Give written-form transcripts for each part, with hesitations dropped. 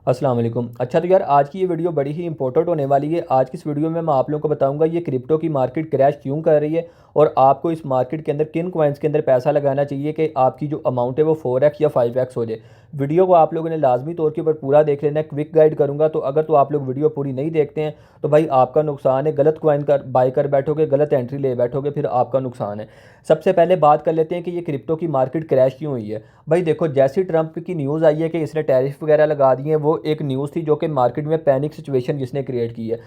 अस्सलाम वालेकुम। अच्छा तो यार आज की ये वीडियो बड़ी ही इंपॉर्टेंट होने वाली है। आज की इस वीडियो में मैं आप लोगों को बताऊंगा ये क्रिप्टो की मार्केट क्रैश क्यों कर रही है और आपको इस मार्केट के अंदर किन कॉइन्स के अंदर पैसा लगाना चाहिए कि आपकी जो अमाउंट है वो 4x या 5x हो जाए। वीडियो को आप लोगों ने लाजमी तौर के ऊपर पूरा देख लेना है। क्विक गाइड करूंगा तो अगर तो आप लोग वीडियो पूरी नहीं देखते हैं तो भाई आपका नुकसान है। गलत कॉइन कर बाय कर बैठोगे, गलत एंट्री ले बैठोगे, फिर आपका नुकसान है। सबसे पहले बात कर लेते हैं कि ये क्रिप्टो की मार्केट क्रैश क्यों हुई है। भाई देखो, जैसी ट्रंप की न्यूज़ आई है कि इसने टैरिफ वगैरह लगा दिए हैं, वो एक न्यूज़ थी जो कि मार्केट में पैनिक सिचुएशन जिसने क्रिएट की है।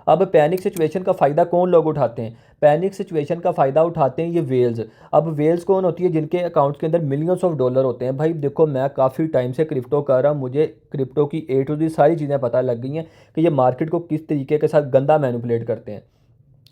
अब पैनिक सिचुएशन का फ़ायदा कौन लोग उठाते हैं? पैनिक सिचुएशन का फ़ायदा उठाते हैं ये वेल्स। अब वेल्स कौन होती है? जिनके अकाउंट्स के अंदर मिलियंस ऑफ डॉलर होते हैं। भाई देखो, मैं काफ़ी टाइम से क्रिप्टो कर रहा हूँ, मुझे क्रिप्टो की ए टू दी सारी चीज़ें पता लग गई हैं कि ये मार्केट को किस तरीके के साथ गंदा मैनिपुलेट करते हैं।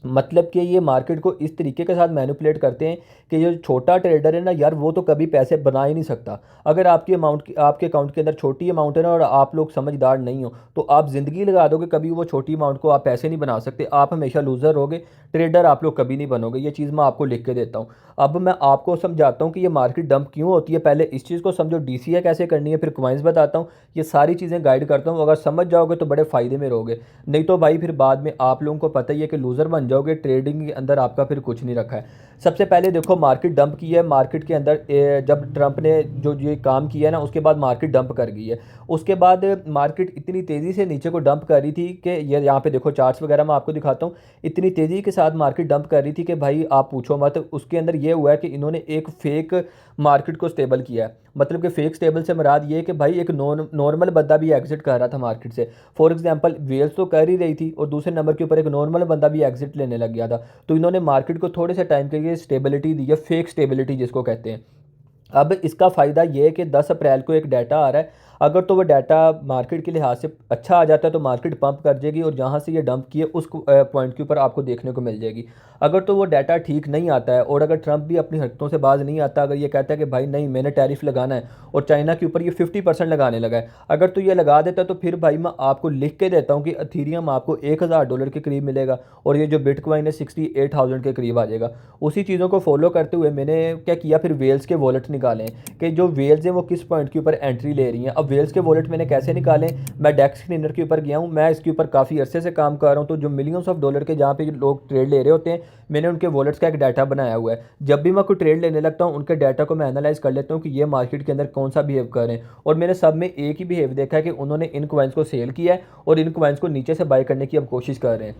मतलब कि ये मार्केट को इस तरीके के साथ मैनिपुलेट करते हैं कि ये छोटा ट्रेडर है ना यार, वो तो कभी पैसे बना ही नहीं सकता। अगर आपकी अमाउंट आपके अकाउंट के अंदर छोटी अमाउंट है ना और आप लोग समझदार नहीं हो तो आप ज़िंदगी लगा दोगे, कभी वो छोटी अमाउंट को आप पैसे नहीं बना सकते। आप हमेशा लूज़र होगे, ट्रेडर आप लोग कभी नहीं बनोगे। ये चीज़ मैं आपको लिख के देता हूँ। अब मैं आपको समझाता हूँ कि ये मार्केट डंप क्यों होती है। पहले इस चीज़ को समझो, डीसीए कैसे करनी है, फिर कॉइन्स बताता हूँ। ये सारी चीज़ें गाइड करता हूँ। अगर समझ जाओगे तो बड़े फ़ायदे में रहोगे, नहीं तो भाई फिर बाद में आप लोगों को पता ही है कि लूज़र बन जाओगे। ट्रेडिंग के अंदर आपका फिर कुछ नहीं रखा है। सबसे पहले देखो, मार्केट डंप की है। मार्केट के अंदर जब ट्रंप ने जो ये काम किया है ना, उसके बाद मार्केट डंप कर गई है। उसके बाद मार्केट इतनी तेज़ी से नीचे को डंप कर रही थी कि ये यहाँ पे देखो, चार्ट्स वगैरह मैं आपको दिखाता हूँ। इतनी तेज़ी के साथ मार्केट डंप कर रही थी कि भाई आप पूछो मत। उसके अंदर ये हुआ है कि इन्होंने एक फेक मार्केट को स्टेबल किया है। मतलब कि फेक स्टेबल से मुराद ये है कि भाई एक नॉर्मल बंदा भी एग्जिट कर रहा था मार्केट से। फॉर एग्जांपल वेल्स तो कर ही रही थी और दूसरे नंबर के ऊपर एक नॉर्मल बंदा भी एग्जिट लेने लग गया था। तो इन्होंने मार्केट को थोड़े से टाइम के लिए स्टेबिलिटी दी है, फेक स्टेबिलिटी जिसको कहते हैं। अब इसका फ़ायदा ये है कि 10 अप्रैल को एक डाटा आ रहा है। अगर तो वो डाटा मार्केट के लिहाज से अच्छा आ जाता है तो मार्केट पंप कर जाएगी और जहाँ से ये डंप किए उस पॉइंट के ऊपर आपको देखने को मिल जाएगी। अगर तो वो डाटा ठीक नहीं आता है और अगर ट्रंप भी अपनी हरकतों से बाज नहीं आता, अगर ये कहता है कि भाई नहीं मैंने टैरिफ लगाना है और चाइना के ऊपर ये 50% लगाने लगा है, अगर तो ये लगा देता है तो फिर भाई मैं आपको लिख के देता हूँ कि अथीरियम आपको $1000 के करीब मिलेगा और ये जो बिटकॉइन है 68,000 के करीब आ जाएगा। उसी चीज़ों को फॉलो करते हुए मैंने क्या किया, फिर वेल्स के वॉलेट निकाले कि जो वेल्स हैं वो किस पॉइंट के ऊपर एंट्री ले रही हैं। अब वेल्स के वॉलेट मैंने कैसे निकाले, मैं डेक्स स्क्रीनर के ऊपर गया हूँ। मैं इसके ऊपर काफ़ी अरसे से काम कर रहा हूँ। तो जो मिलियंस ऑफ डॉलर के जहाँ पे लोग ट्रेड ले रहे होते हैं, मैंने उनके वॉलेट्स का एक डाटा बनाया हुआ है। जब भी मैं कोई ट्रेड लेने लगता हूँ उनके डाटा को मैं एनालाइज कर लेता हूँ कि ये मार्केट के अंदर कौन सा बिहेव कर रहे हैं। और मैंने सब में एक ही बिहेव देखा है कि उन्होंने इन कॉइन्स को सेल किया है और इन कॉइन्स को नीचे से बाय करने की अब कोशिश कर रहे हैं।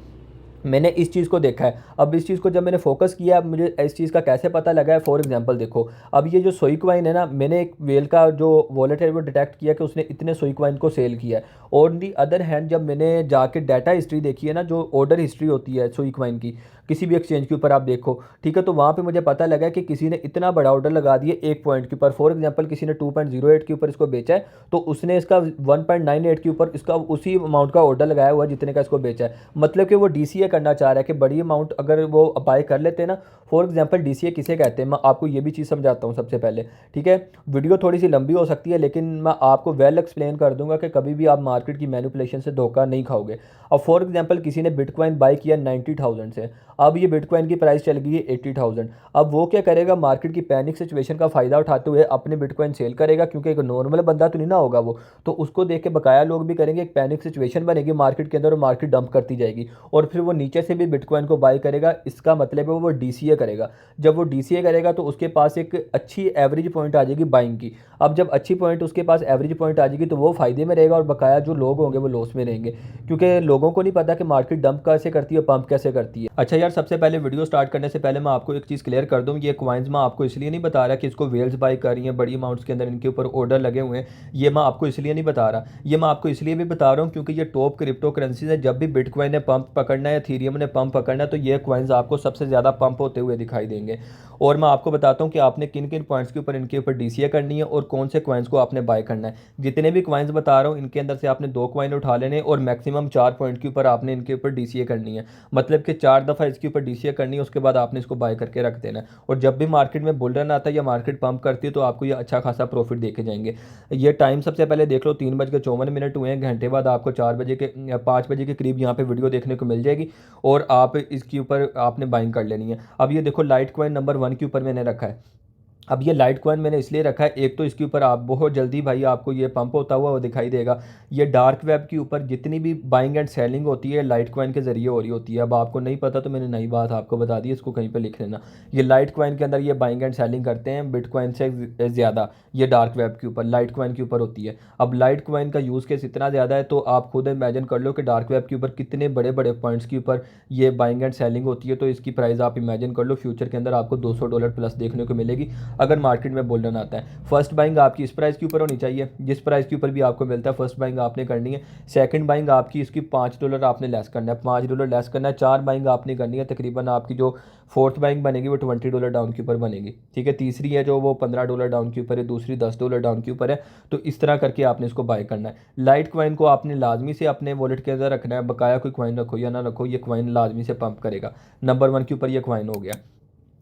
मैंने इस चीज़ को देखा है। अब इस चीज़ को जब मैंने फोकस किया, अब मुझे इस चीज़ का कैसे पता लगा है। फॉर एग्जांपल देखो, अब ये जो सोई क्वाइन है ना, मैंने एक वेल का जो वॉलेट है वो डिटेक्ट किया कि उसने इतने सोई क्वाइन को सेल किया है। ऑन दी अदर हैंड जब मैंने जाके डाटा हिस्ट्री देखी है ना, जो ऑर्डर हिस्ट्री होती है सोई क्वाइन की, किसी भी एक्सचेंज के ऊपर आप देखो, ठीक है, तो वहाँ पे मुझे पता लगा कि किसी ने इतना बड़ा ऑर्डर लगा दिया एक पॉइंट के ऊपर। फॉर एग्जांपल किसी ने 2.08 के ऊपर इसको बेचा है तो उसने इसका 1.98 के ऊपर इसका उसी अमाउंट का ऑर्डर लगाया हुआ है जितने का इसको बेचा है। मतलब कि वो डीसीए करना चाह रहा है कि बड़ी अमाउंट अगर वो बाय कर लेते हैं ना। फॉर एग्जांपल डीसीए किसे कहते हैं, मैं आपको ये भी चीज़ समझाता हूँ सबसे पहले, ठीक है। वीडियो थोड़ी सी लंबी हो सकती है लेकिन मैं आपको वेल एक्सप्लेन कर दूंगा कि कभी भी आप मार्केट की मैनिपुलेशन से धोखा नहीं खाओगे। अब फॉर एग्जांपल किसी ने बिटकॉइन बाय किया 90,000 से, अब ये बिटकॉइन की प्राइस चल गई है 80,000। अब वो क्या करेगा, मार्केट की पैनिक सिचुएशन का फ़ायदा उठाते हुए अपने बिटकॉइन सेल करेगा, क्योंकि एक नॉर्मल बंदा तो नहीं ना होगा वो, तो उसको देख के बकाया लोग भी करेंगे। एक पैनिक सिचुएशन बनेगी मार्केट के अंदर और मार्केट डंप करती जाएगी और फिर वो नीचे से भी बिटकॉइन को बाय करेगा। इसका मतलब है वो डीसीए करेगा। जब वो डीसीए करेगा तो उसके पास एक अच्छी एवरेज पॉइंट आ जाएगी बाइंग की। अब जब अच्छी पॉइंट उसके पास एवरेज पॉइंट आ जाएगी तो वो फायदे में रहेगा और बकाया जो लोग होंगे वो लॉस में रहेंगे, क्योंकि लोगों को नहीं पता कि मार्केट डंप कैसे करती है, पंप कैसे करती है। अच्छा यार, सबसे पहले वीडियो स्टार्ट करने से पहले मैं आपको एक चीज़ क्लियर कर दूं, ये कॉइन्स मैं आपको इसलिए नहीं बता रहा कि इसको वेल्स बाय कर रही हैं बड़ी अमाउंट्स के अंदर, इनके ऊपर ऑर्डर लगे हुए हैं। ये मैं आपको इसलिए नहीं बता रहा, ये मैं आपको इसलिए भी बता रहा हूँ क्योंकि ये टॉप क्रिप्टो करेंसीज है। जब भी बिटकॉइन ने पंप पकड़ना है, एथेरियम ने पंप पकड़ना है, तो ये कॉइन्स आपको सबसे ज़्यादा पंप होते हुए दिखाई देंगे। और मैं आपको बताता हूँ कि आपने किन किन पॉइंट्स के ऊपर इनके ऊपर डीसीए करनी है और कौन से कॉइन्स को आपने बाय करना है। जितने भी कॉइन्स बता रहा हूँ इनके अंदर से आपने 2 कॉइन उठा लेने और मैक्सिमम 4 पॉइंट के ऊपर आपने इनके ऊपर डीसीए करनी है। मतलब कि 4 दफ़ा इसके ऊपर डीसीए करनी है, उसके बाद आपने इसको बाय करके रख देना है। और जब भी मार्केट में बुल रन आता है या मार्केट पंप करती है तो आपको ये अच्छा खासा प्रॉफिट देखे जाएंगे। ये टाइम सबसे पहले देख लो, 3:54 हुए हैं। घंटे बाद आपको 5 बजे के करीब यहाँ पे वीडियो देखने को मिल जाएगी और आप इसके ऊपर आपने बाइंग कर लेनी है। अब ये देखो, लाइट कॉइन नंबर 1 के ऊपर मैंने रखा है। अब ये लाइट कॉइन मैंने इसलिए रखा है, एक तो इसके ऊपर आप बहुत जल्दी भाई आपको ये पंप होता हुआ वो दिखाई देगा। ये डार्क वेब के ऊपर जितनी भी बाइंग एंड सेलिंग होती है लाइट कॉइन के ज़रिए हो रही होती है। अब आपको नहीं पता तो मैंने नई बात आपको बता दी, इसको कहीं पे लिख लेना। ये लाइट कॉइन के अंदर ये बाइंग एंड सेलिंग करते हैं बिटकॉइन से ज़्यादा, ये डार्क वेब के ऊपर लाइट कॉइन के ऊपर होती है। अब लाइट कॉइन का यूज़ केस इतना ज़्यादा है तो आप खुद इमेजिन कर लो कि डार्क वेब के ऊपर कितने बड़े बड़े पॉइंट्स के ऊपर ये बाइंग एंड सेलिंग होती है। तो इसकी प्राइस आप इमेजिन कर लो फ्यूचर के अंदर आपको $200 प्लस देखने को मिलेगी अगर मार्केट में बोलन आता है। फर्स्ट बाइंग आपकी इस प्राइस के ऊपर होनी चाहिए जिस प्राइस के ऊपर भी आपको मिलता है, फर्स्ट बाइंग आपने करनी है। सेकंड बाइंग आपकी इसकी $5 आपने लेस करना है, $5 लेस करना है। चार बाइंग आपने करनी है, तकरीबन आपकी जो फोर्थ बाइंग बनेगी वो $20 डाउन के ऊपर बनेगी, ठीक है। तीसरी है जो वो $15 डाउन के ऊपर है, दूसरी $10 डाउन के ऊपर है। तो इस तरह करके आपने इसको बाय करना है। लाइट कॉइन को आपने लाजमी से अपने वॉलेट के अंदर रखना है, बकाया कोई कॉइन रखो या ना रखो, ये कॉइन लाजमी से पंप करेगा। नंबर 1 के ऊपर ये कॉइन हो गया।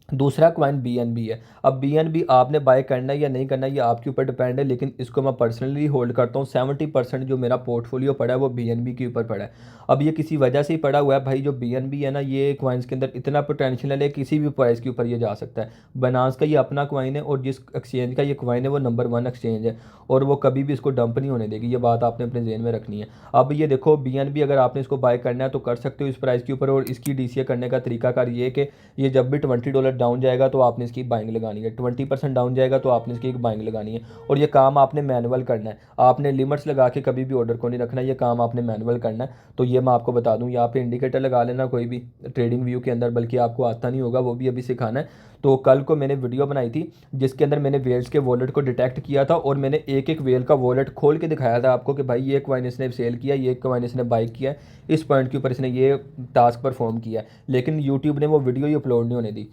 दूसरा कॉइन BNB है। अब BNB आपने बाय करना है या नहीं करना है ये आपके ऊपर डिपेंड है, लेकिन इसको मैं पर्सनली होल्ड करता हूँ। 70% जो मेरा पोर्टफोलियो पड़ा है वो BNB के ऊपर पड़ा है। अब ये किसी वजह से ही पड़ा हुआ है भाई, जो BNB है ना ये कॉइन्स के अंदर इतना पोटेंशियल है, किसी भी प्राइस के ऊपर ये जा सकता है। बनास का ये अपना कॉइन है और जिस एक्सचेंज का ये कॉइन है वो नंबर 1 एक्सचेंज है और वो कभी भी इसको डंप नहीं होने देगी, ये बात आपने अपने जेहन में रखनी है। अब ये देखो BNB अगर आपने इसको बाय करना है तो कर सकते हो इस प्राइस के ऊपर, और इसकी DCA करने का तरीकाकार ये कि ये जब भी $20 डाउन जाएगा तो आपने इसकी बाइंग लगानी है, 20% डाउन जाएगा तो आपने इसकी एक बाइंग लगानी है। और ये काम आपने मैनुअल करना है, आपने लिमिट्स लगा के कभी भी ऑर्डर को नहीं रखना, ये काम आपने मैनुअल करना है। तो ये मैं आपको बता दूं, यहाँ पे इंडिकेटर लगा लेना कोई भी ट्रेडिंग व्यू के अंदर, बल्कि आपको आता नहीं होगा वो भी अभी सिखाना है। तो कल को मैंने वीडियो बनाई थी जिसके अंदर मैंने वेल्स के वॉलेट को डिटेक्ट किया था और मैंने एक एक वेल का वॉलेट खोल के दिखाया था आपको कि भाई ये कॉइन इसने सेल किया, ये कॉइन इसने बाई किया, इस पॉइंट के ऊपर इसने ये टास्क परफॉर्म किया। लेकिन यूट्यूब ने वो वीडियो ही अपलोड नहीं होने दी।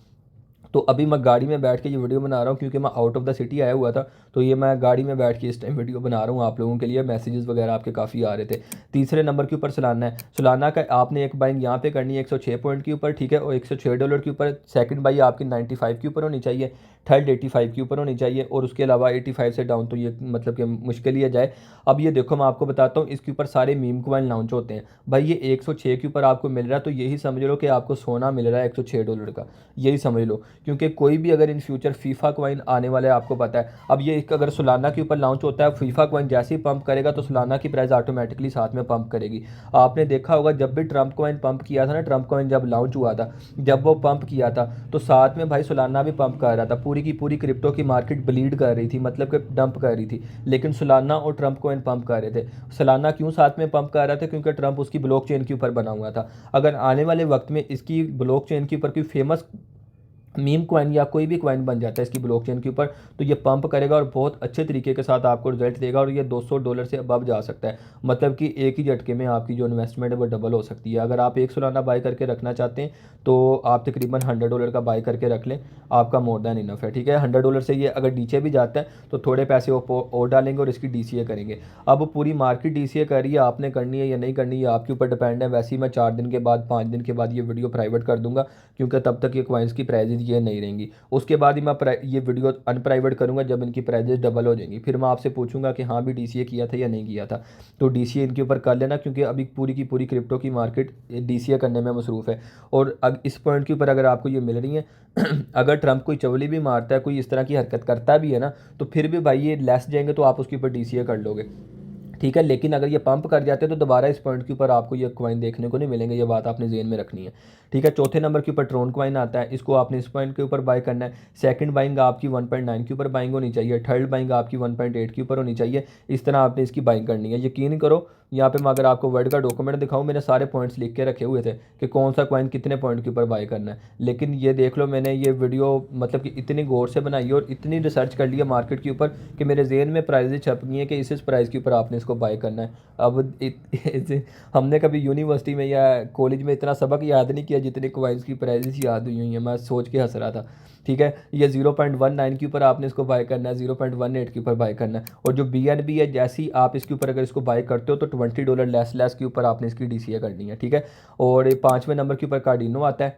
तो अभी मैं गाड़ी में बैठ के ये वीडियो बना रहा हूँ क्योंकि मैं आउट ऑफ द सिटी आया हुआ था, तो ये मैं गाड़ी में बैठ के इस टाइम वीडियो बना रहा हूँ आप लोगों के लिए। मैसेजेस वगैरह आपके काफ़ी आ रहे थे। तीसरे नंबर के ऊपर सोलाना है। सोलाना का आपने एक बाइंग यहाँ पे करनी है 106 पॉइंट के ऊपर, ठीक है, और $106 के ऊपर। सेकंड बाई आपकी 95 के ऊपर होनी चाहिए, थर्ड 85 के ऊपर होनी चाहिए, और उसके अलावा 85 से डाउन तो ये मतलब कि मुश्किल ही जाए। अब ये देखो मैं आपको बताता हूँ, इसके ऊपर सारे मीम कॉइन लॉन्च होते हैं भाई। ये 106 के ऊपर आपको मिल रहा है तो यही समझ लो कि आपको सोना मिल रहा है $106 का, यही समझ लो। क्योंकि कोई भी अगर इन फ्यूचर फीफा कॉइन आने वाले है आपको पता है। अब ये अगर सोलाना के ऊपर लॉन्च होता है, फीफा कॉइन जैसे ही पंप करेगा तो सोलाना की प्राइस ऑटोमेटिकली साथ में पंप करेगी। आपने देखा होगा जब भी ट्रंप कॉइन पंप किया था ना, ट्रंप कॉइन जब लॉन्च हुआ था, जब वो पंप किया था तो साथ में भाई सोलाना भी पंप कर रहा था। पूरी की पूरी क्रिप्टो की मार्केट ब्लीड कर रही थी, मतलब कि डंप कर रही थी, लेकिन सोलाना और ट्रंप कॉइन पंप कर रहे थे। सोलाना क्यों साथ में पंप कर रहा था? क्योंकि ट्रंप उसकी ब्लॉकचेन के ऊपर बना हुआ था। अगर आने वाले वक्त में इसकी ब्लॉकचेन के ऊपर कोई फेमस मीम कॉइन या कोई भी कॉइन बन जाता है इसकी ब्लॉकचेन के ऊपर तो ये पंप करेगा और बहुत अच्छे तरीके के साथ आपको रिजल्ट देगा, और ये $200 से अबव जा सकता है। मतलब कि एक ही झटके में आपकी जो इन्वेस्टमेंट है वो डबल हो सकती है। अगर आप एक सोलाना बाय करके रखना चाहते हैं तो आप तकरीबन $100 का बाय करके रख लें, आपका मोर दैन इनफ है, ठीक है। $100 से ये अगर नीचे भी जाता है तो थोड़े पैसे और डालेंगे और इसकी DCA करेंगे। अब पूरी मार्केट DCA कर रही है, आपने करनी है या नहीं करनी है आपके ऊपर डिपेंड है। वैसे ही मैं 4 दिन के बाद 5 दिन के बाद ये वीडियो प्राइवेट कर दूंगा क्योंकि तब तक ये कॉइन्स की प्राइजेज ये नहीं रहेंगी। उसके बाद ही मैं ये वीडियो अनप्राइवेट करूंगा जब इनकी प्राइजेज डबल हो जाएंगी, फिर मैं आपसे पूछूंगा कि हाँ भी DCA किया था या नहीं किया था। तो DCA इनके ऊपर कर लेना क्योंकि अभी पूरी की पूरी क्रिप्टो की मार्केट DCA करने में मसरूफ़ है। और इस पॉइंट के ऊपर अगर आपको ये मिल रही है अगर ट्रंप कोई चवली भी मारता है, कोई इस तरह की हरकत करता भी है ना, तो फिर भी भाई ये लेस जाएंगे तो आप उसके ऊपर DCA कर लोगे, ठीक है। लेकिन अगर ये पंप कर जाते हैं तो दोबारा इस पॉइंट के ऊपर आपको ये कॉइन देखने को नहीं मिलेंगे, ये बात आपने जेहन में रखनी है, ठीक है। चौथे नंबर के ऊपर ट्रोन कॉइन आता है, इसको आपने इस पॉइंट के ऊपर बाय करना है। सेकंड बाइंग आपकी 1.9 के ऊपर बाइंग होनी चाहिए, थर्ड बाइंग आपकी 1.8 के ऊपर होनी चाहिए। इस तरह आपने इसकी बाइंग करनी है। यकीन करो यहाँ पे मैं अगर आपको वर्ड का डॉक्यूमेंट दिखाऊं, मैंने सारे पॉइंट्स लिख के रखे हुए थे कि कौन सा कॉइन कितने पॉइंट के ऊपर बाय करना है। लेकिन ये देख लो मैंने ये वीडियो मतलब कि इतनी गौर से बनाई है और इतनी रिसर्च कर लिया मार्केट के ऊपर कि मेरे जेहन में प्राइजेज छप गई हैं कि इस प्राइस के ऊपर आपने इसको बाय करना है। अब हमने कभी यूनिवर्सिटी में या कॉलेज में इतना सबक याद नहीं किया जितने कॉइन्स की प्राइजेस याद हुई हैं, मैं सोच के हंस रहा था, ठीक है। ये 0.19 के ऊपर आपने इसको बाय करना है, 0.18 के ऊपर बाय करना है। और जो BNB है जैसे ही आप इसके ऊपर अगर इसको बाय करते हो तो $20 लेस के ऊपर आपने इसकी DCA करनी है, ठीक है। और 5वें नंबर के ऊपर कार्डिनो आता है,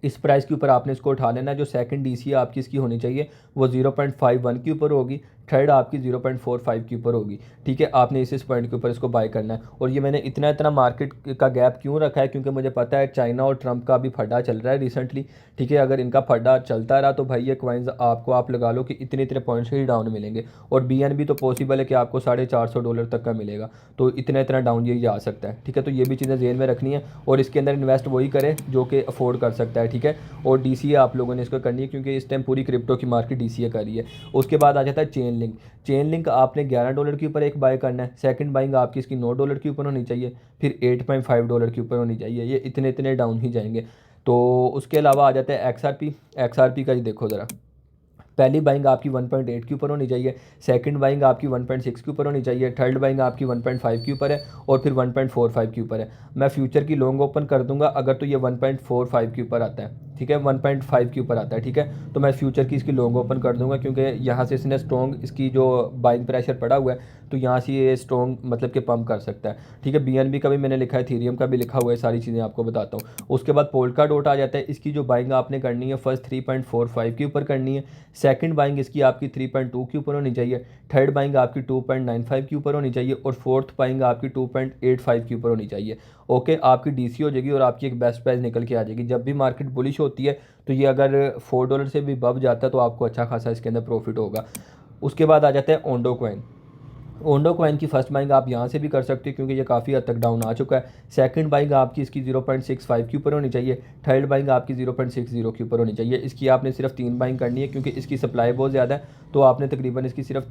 इस प्राइस के ऊपर आपने इसको उठा लेना है। जो सेकंड DCA आपकी इसकी होनी चाहिए वो 0.51 के ऊपर होगी, थर्ड आपकी 0.45 के ऊपर होगी। ठीक है, आपने इस पॉइंट के ऊपर इसको बाय करना है। और ये मैंने इतना मार्केट का गैप क्यों रखा है, क्योंकि मुझे पता है चाइना और ट्रंप का भी फड्डा चल रहा है रिसेंटली। ठीक है, अगर इनका फड्डा चलता रहा तो भाई ये कॉइन्स आपको आप लगा लो कि इतने इतने पॉइंट्स ही डाउन मिलेंगे। और BNB तो पॉसिबल है कि आपको $450 तक का मिलेगा, तो इतना डाउन ये जा सकता है। ठीक है, तो ये भी चीज़ें जेन में रखनी है और इसके अंदर इन्वेस्ट वही करे जो कि अफोर्ड कर सकता है। ठीक है, और DCA आप लोगों ने इसको करनी है, क्योंकि इस टाइम पूरी क्रिप्टो की मार्केट DCA कर रही है। उसके बाद आ जाता है चेन लिंक आपने $11 के ऊपर एक बाय करना है। सेकंड बाइंग आपकी इसकी $9 के ऊपर होनी चाहिए, फिर $8.5 के ऊपर होनी चाहिए। ये इतने डाउन ही जाएंगे। तो उसके अलावा आ जाता है XRP का ही देखो ज़रा। पहली बाइंग आपकी 1.8 के ऊपर होनी चाहिए, सेकंड बाइंग आपकी 1.6 के ऊपर होनी चाहिए, थर्ड बाइंग आपकी 1.5 के ऊपर है और फिर 1.45 के ऊपर है। मैं फ्यूचर की लॉन्ग ओपन कर दूंगा अगर तो ये 1.45 के ऊपर आता है। ठीक है, 1.5 के ऊपर आता है। ठीक है, तो मैं फ्यूचर की इसकी लॉन्ग ओपन कर दूंगा, क्योंकि यहाँ से इसने स्ट्रॉन्ग इसकी जो बाइंग प्रेशर पड़ा हुआ है, तो यहाँ से ये स्ट्रॉन्ग मतलब कि पंप कर सकता है। ठीक है, BNB का भी मैंने लिखा है, इथेरियम का भी लिखा हुआ है, सारी चीज़ें आपको बताता हूँ। उसके बाद पोल्का डॉट आ जाता है। इसकी जो बाइंग आपने करनी है फर्स्ट 3.45 के ऊपर करनी है, सेकंड बाइंग इसकी आपकी 3.2 के ऊपर होनी चाहिए, थर्ड बाइंग आपकी 2.95 के ऊपर होनी चाहिए और फोर्थ बाइंग आपकी 2.85 के ऊपर होनी चाहिए। ओके, आपकी DC हो जाएगी और आपकी एक बेस्ट प्राइस निकल के आ जाएगी। जब भी मार्केट बुलिश होती है तो ये अगर $4 से भी बब जाता है तो आपको अच्छा खासा इसके अंदर प्रॉफिट होगा। उसके बाद आ जाता है ओंडो कॉइन की फर्स्ट बाइंग आप यहाँ से भी कर सकते हो, क्योंकि ये काफ़ी हद तक डाउन आ चुका है। सेकंड बाइंग आपकी इसकी 0.65 के ऊपर होनी चाहिए, थर्ड बाइंग आपकी 0.60 के ऊपर होनी चाहिए। इसकी आपने सिर्फ 3 बाइंग करनी है, क्योंकि इसकी सप्लाई बहुत ज़्यादा है, तो आपने तकरीबन इसकी सिर्फ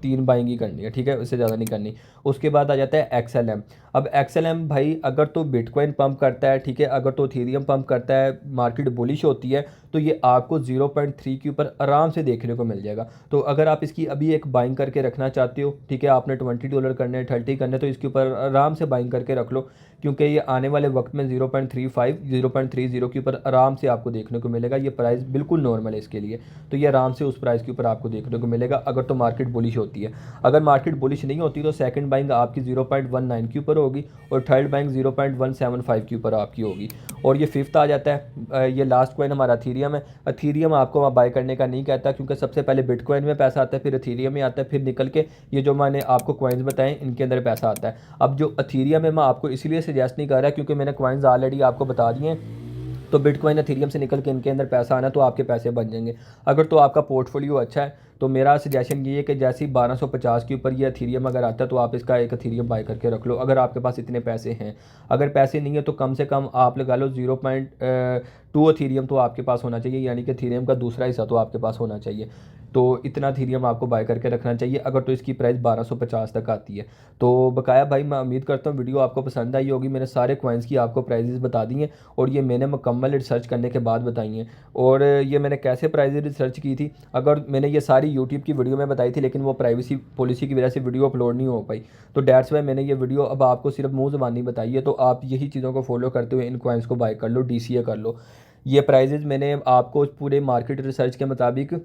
3 बाइंग ही करनी है। ठीक है, उससे ज़्यादा नहीं करनी। उसके बाद आ जाता है XLM। अब XLM भाई अगर तो बिटकॉइन पंप करता है, ठीक है, अगर तो इथेरियम पंप करता है, मार्केट बुलिश होती है, तो ये आपको 0.3 के ऊपर आराम से देखने को मिल जाएगा। तो अगर आप इसकी अभी एक बाइंग करके रखना चाहते हो, ठीक है, आपने $20 करने हैं, 30 करने, तो इसके ऊपर आराम से बाइंग करके रख लो, क्योंकि ये आने वाले वक्त में 0.30 के ऊपर आराम से आपको देखने को मिलेगा। ये प्राइस बिल्कुल नॉर्मल है इसके लिए, तो ये आराम से उस प्राइस के ऊपर आपको देखने को मिलेगा अगर तो मार्केट बुलिश होती है। अगर मार्केट बुलिश नहीं होती तो सेकंड बाइंग आपकी 0.19 के ऊपर होगी और थर्ड बाइंग 0.175 के ऊपर आपकी होगी। और ये फिफ्थ आ जाता है, ये लास्ट कॉइन हमारा इथेरियम है। इथेरियम आपको वहाँ बाय करने का नहीं कहता, क्योंकि सबसे पहले बिटकॉइन में पैसा आता है, फिर इथेरियम में आता है, फिर निकल के ये जो मैंने आपको कॉइन्स बताएं इनके अंदर पैसा आता है। अब जो इथेरियम है मैं आपको इसलिए सजेस्ट नहीं कर रहा, क्योंकि मैंने कॉइन्स ऑलरेडी आपको बता दिए हैं। तो बिटकॉइन इथेरियम से निकल के इनके अंदर पैसा आना, तो आपके पैसे बन जाएंगे। अगर तो आपका पोर्टफोलियो अच्छा है तो मेरा सजेशन ये है कि जैसे ही 1250 के ऊपर ये इथेरियम अगर आता है तो आप इसका एक इथेरियम बाय करके रख लो, अगर आपके पास इतने पैसे हैं। अगर पैसे नहीं है तो कम से कम आप लगा लो 0.2 इथेरियम तो आपके पास होना चाहिए, यानी कि इथेरियम का दूसरा हिस्सा तो आपके पास होना चाहिए। तो इतना इथेरियम आपको बाय करके रखना चाहिए अगर तो इसकी प्राइस 1250 तक आती है। तो बकाया भाई मैं उम्मीद करता हूँ वीडियो आपको पसंद आई होगी। मैंने सारे कॉइन्स की आपको प्राइजेस बता दी हैं और ये मैंने मुकम्मल रिसर्च करने के बाद बताई हैं। और ये मैंने कैसे प्राइजेस रिसर्च की थी, अगर मैंने ये सारी यूट्यूब की वीडियो में बताई थी, लेकिन वो प्राइवेसी पॉलिसी की वजह से वीडियो अपलोड नहीं हो पाई, तो डेट्स वाई मैंने ये वीडियो अब आपको सिर्फ मुँह ज़बानी बताई है। तो आप यही चीज़ों को फॉलो करते हुए इन कॉइन्स को बाय कर लो, DCA कर लो। ये प्राइजेज़ मैंने आपको पूरे मार्केट रिसर्च के मुताबिक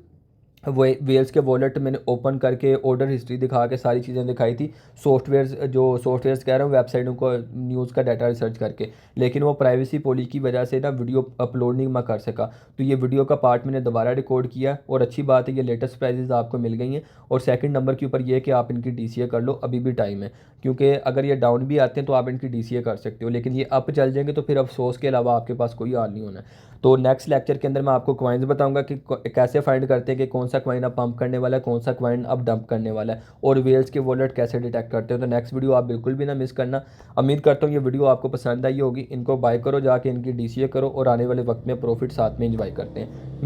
वो वेल्स के वॉलेट मैंने ओपन करके ऑर्डर हिस्ट्री दिखा के सारी चीज़ें दिखाई थी। सॉफ्टवेयर्स कह रहा हूँ, वेबसाइटों को न्यूज़ का डाटा रिसर्च करके, लेकिन वो प्राइवेसी पॉलिसी की वजह से ना वीडियो अपलोड नहीं मैं कर सका। तो ये वीडियो का पार्ट मैंने दोबारा रिकॉर्ड किया और अच्छी बात है ये लेटेस्ट प्राइजेस आपको मिल गई हैं। और सेकंड नंबर के ऊपर ये है कि आप इनकी DCA कर लो, अभी भी टाइम है, क्योंकि अगर ये डाउन भी आते हैं तो आप इनकी DCA कर सकते हो, लेकिन ये अप चल जाएंगे तो फिर अफसोस के अलावा आपके पास कोई हाल नहीं होना है। तो नेक्स्ट लेक्चर के अंदर मैं आपको कॉइन्स बताऊंगा कि कैसे फाइंड करते हैं कि कौन सा कॉइन अब पंप करने वाला है, कौन सा कॉइन अब डंप करने वाला है, और वेल्स के वॉलेट कैसे डिटेक्ट करते हैं। तो नेक्स्ट वीडियो आप बिल्कुल भी ना मिस करना। उम्मीद करता हूँ ये वीडियो आपको पसंद आई होगी। इनको बाय करो, जाके इनकी DCA करो और आने वाले वक्त में प्रॉफिट साथ में इंजॉय करते हैं।